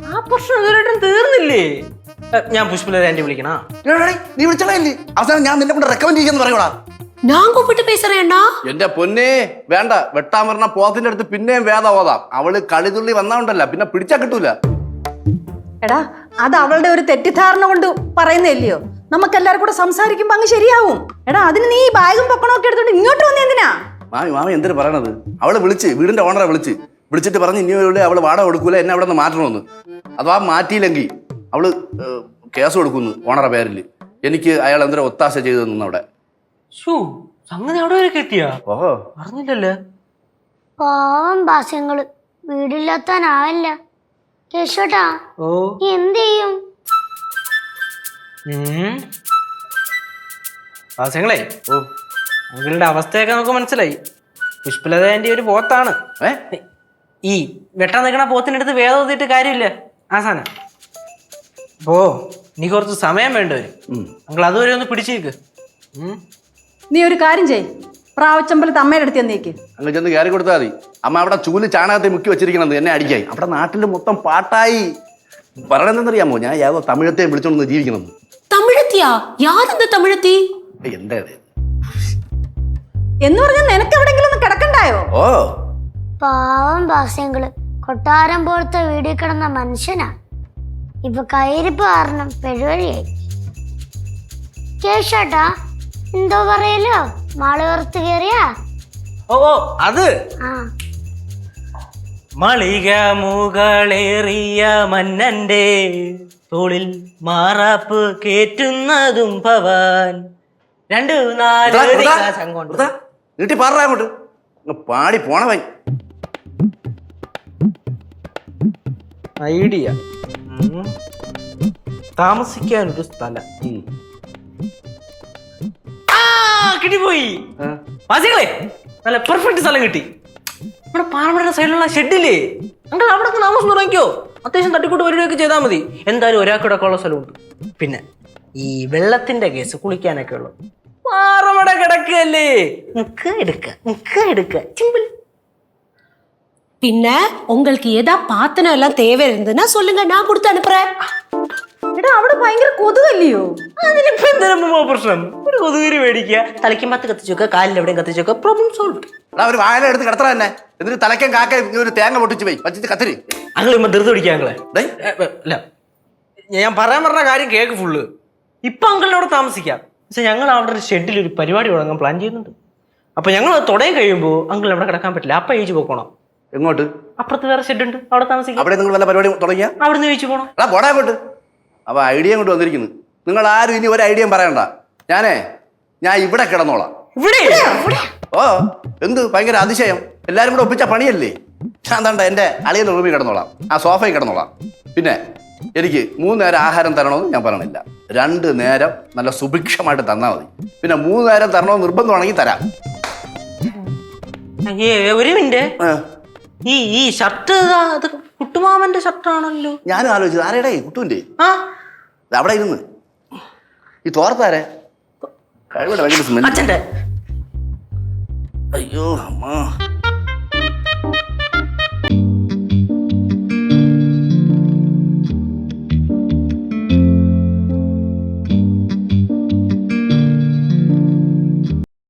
ആ പ്രശ്നം ഇതുവരെയായിട്ടും തീർന്നില്ലേ? ഞാൻ പുഷ്പലത ആന്റി വിളിക്കണോ? നീ വിളിച്ചോളേ. അവസാനം ഞാൻ നിന്നെ കൊണ്ട് റെക്കമെൻഡ് ചെയ്യുമെന്ന് പറയൂടാ. ഞാൻ കൂപ്പിട്ട് പേசுறேன்டா. എന്റെ പൊന്നേ വേണ്ട. വെട്ടാൻ പറഞ്ഞ പോത്തിന്റെ അടുത്ത് പിന്നെയും വേദ ഓതാം. അവള് കളിതുള്ളി വന്നോണ്ടല്ല പിന്നെ പിടിച്ചാ കിട്ടൂല. എടാ അത് അവളുടെ ഒരു തെറ്റിദ്ധാരണ കൊണ്ട് പറയുന്നില്ലയോ. നമുക്കെല്ലാരും കൂടെ സംസാരിക്കുമ്പോ അങ്ങ് ശരിയാവും. എടാ അതിന് നീ ബാഗും പൊക്കണമൊക്കെ എടുത്തോണ്ട് ഇങ്ങോട്ട് വന്നേ എന്തിനാ? മാമി എന്തിനു പറയണത്? അവള് വിളിച്ച് വീടിന്റെ ഓണറെ വിളിച്ചിട്ട് പറഞ്ഞ് ഇനിയുള്ള അവള് വാടക കൊടുക്കൂല, എന്നെ അവിടെ നിന്ന് മാറ്റണമെന്ന്. അഥവാ മാറ്റിയില്ലെങ്കിൽ അവള് കേസ് കൊടുക്കുന്നു ഓണറെ പേരിൽ. എനിക്ക് അയാൾ എന്തൊരു ഒത്താശ ചെയ്തു തന്നു അവിടെ. സംഗതി അവിടെ വരെ കിട്ടിയാ? ഓഹോ അറിഞ്ഞില്ലല്ലേ? പാവം ഭാസ്യങ്ങള് വീടില്ലാത്താനാവില്ല. കേശോട്ടാ എന്ത് ചെയ്യും? വാസങ്ങളെ, അങ്കിളുടെ അവസ്ഥയൊക്കെ നമുക്ക് മനസ്സിലായി. പുഷ്പലത ആന്റി ഒരു പോത്താണ്. ഈ വെട്ടാൻ നിൽക്കണ പോത്തിനടുത്ത് വേദം ഓതിയിട്ട് കാര്യമില്ല ആസാനം. അപ്പോ നീ കുറച്ച് സമയം വേണ്ടവരും. അങ്കിൾ അതുവരെ ഒന്ന് പിടിച്ചേക്ക്. നീ ഒരു കാര്യം ചെയ്, പ്രാവച്ചമ്പലത്ത് അമ്മയുടെ അടുത്ത് എന്നേക്ക് അങ്ങ് ചെന്ന് കയറി കൊടുത്താൽ മതി. അമ്മ അവിടെ ചൂല് ചാണകത്തെ മുക്കി വെച്ചിരിക്കണത് എന്നെ അടിക്കായി. അവിടെ നാട്ടിൽ മൊത്തം പാട്ടായി. പറയണെന്നറിയാമോ, ഞാൻ യാതോ തമിഴത്തെ വിളിച്ചോണ്ട് ജീവിക്കണം. തമിഴത്തിയാ? യാരെന്താ തമിഴത്തി? എന്താ എന്ന് പറഞ്ഞാൽ നിനക്ക് എവിടെങ്കിലും ഒന്ന് കിടക്കണ്ടായോ? ഓ പാവം ഭാസ്യങ്ങള് കൊട്ടാരം പോലത്തെ വീടിൽ കിടന്ന മനുഷ്യനാ. ഇപ്പൊ കയ്യിരിപ്പ് കാരണം പെരുവഴിയായി. കേശോട്ടാ എന്തോ പറയലോ, മാള് പുറത്ത് കയറിയാ? ഓ അത് ആ മളിക മുകളേറിയ മന്നന്റെ തോളിൽ മാറാപ്പ് കേറ്റുന്നതും ഭവാൻ. 2-4 നീട്ടി പാടാ അങ്ങോട്ട്. പാടി പോണവൻ. ഐഡിയ താമസിക്കാനൊരു സ്ഥലം. കിട്ടിപ്പോയി വാസികളെ, നല്ല പെർഫെക്റ്റ് സ്ഥലം കിട്ടി. നമ്മുടെ പാറമടയുടെ സൈഡിലുള്ള ഷെഡില്ലേ, അങ്ങനെ അവിടെ താമസം തുടങ്ങിക്കോ. അത്യാവശ്യം തട്ടിക്കൂട്ട് വരികയൊക്കെ ചെയ്താൽ മതി. എന്തായാലും ഒരാൾക്കിടൊക്കെ ഉള്ള സ്ഥലമുണ്ട്. പിന്നെ ഈ വെള്ളത്തിന്റെ കേസ് കുളിക്കാനൊക്കെ ഉള്ളു. പാറമട കിടക്കല്ലേ, എടുക്ക സിമ്പിൾ. பின்ன உங்களுக்கு ஏதா பாத்தனம் எல்லாம் தேவை இருந்ததுன்னா சொல்லுங்க, நான் கொடுத்து அனுப்புறேன். എടാ അവിടെ ഭയങ്കര കൊതുകല്ലയോ? അതിനിപ്പോ എന്താ പ്രശ്നം? ഒരു കൊതുകിരി മേടിക്കുക, തലയ്ക്കും പത്ത് കത്തിച്ചോക്ക, കാലിൽ എവിടെയും കത്തിച്ചോക്ക, പ്രോബ്ലം സോൾവ്. ഒരു വാഴ എടുത്ത് കിടത്തറ തന്നെ. എന്നിട്ട് തലയ്ക്കും കാക്ക ഒരു തേങ്ങ പൊട്ടിച്ച് പോയി വച്ചിട്ട് കത്തിരി. അങ്ങളെ ധൃതി പിടിക്കുക. അങ്ങളെ അല്ല, ഞാൻ പറയാൻ പറഞ്ഞ കാര്യം കേക്ക് ഫുള്ള്. ഇപ്പൊ അങ്കിളിനോട് താമസിക്കാം. പക്ഷെ ഞങ്ങൾ അവിടെ ഒരു ഷെഡിൽ ഒരു പരിപാടി തുടങ്ങാൻ പ്ലാൻ ചെയ്യുന്നുണ്ട്. അപ്പൊ ഞങ്ങൾ തുടങ്ങി കഴിയുമ്പോൾ അങ്കിൾ അവിടെ കിടക്കാൻ പറ്റില്ല. അപ്പൊ ഏജ് പോക്കോണം. എങ്ങോട്ട്? അപ്പുറത്ത് വേറെ ഷെഡ് ഉണ്ട്, അവിടെ താമസിക്കാം. അവിടെ നിങ്ങൾ വല്ല പരിപാടി തുടങ്ങിയ അവിടെ നിന്ന് കഴിച്ചു പോണം. പോടാ അങ്ങോട്ട്. അപ്പൊ ഐഡിയ കൊണ്ട് വന്നിരിക്കുന്നു. നിങ്ങൾ ആരും ഇനി ഒരു ഐഡിയയും പറയണ്ട. ഞാൻ ഇവിടെ കിടന്നോളാം. ഓ എന്ത് ഭയങ്കര അതിശയം. എല്ലാരും കൂടെ ഒപ്പിച്ച പണിയല്ലേ. ഞാൻ തണ്ട എന്റെ അളിയന്റെ റൂമിൽ കിടന്നോളാം, ആ സോഫയിൽ കിടന്നോളാം. പിന്നെ എനിക്ക് 3 നേരം ആഹാരം തരണമെന്ന് ഞാൻ പറയണില്ല. 2 നേരം നല്ല സുഭിക്ഷമായിട്ട് തന്നാൽ മതി. പിന്നെ 3 നേരം തരണമെന്ന് നിർബന്ധമാണെങ്കിൽ തരാം. ഒരു മിനിറ്റ്, ഈ ഷർട്ട് അത് കുട്ടുമാമന്റെ ഷർട്ടാണല്ലോ. ഞാനും ആലോചിച്ചത് ആരേടേ കുട്ടുവിന്റെ. അവിടെ ഇരുന്ന് ഈ തോർത്താരെ കഴിവിടെ ഭയങ്കര സ്മെല്ല്. അച്ഛന്റെ. അയ്യോ അമ്മ.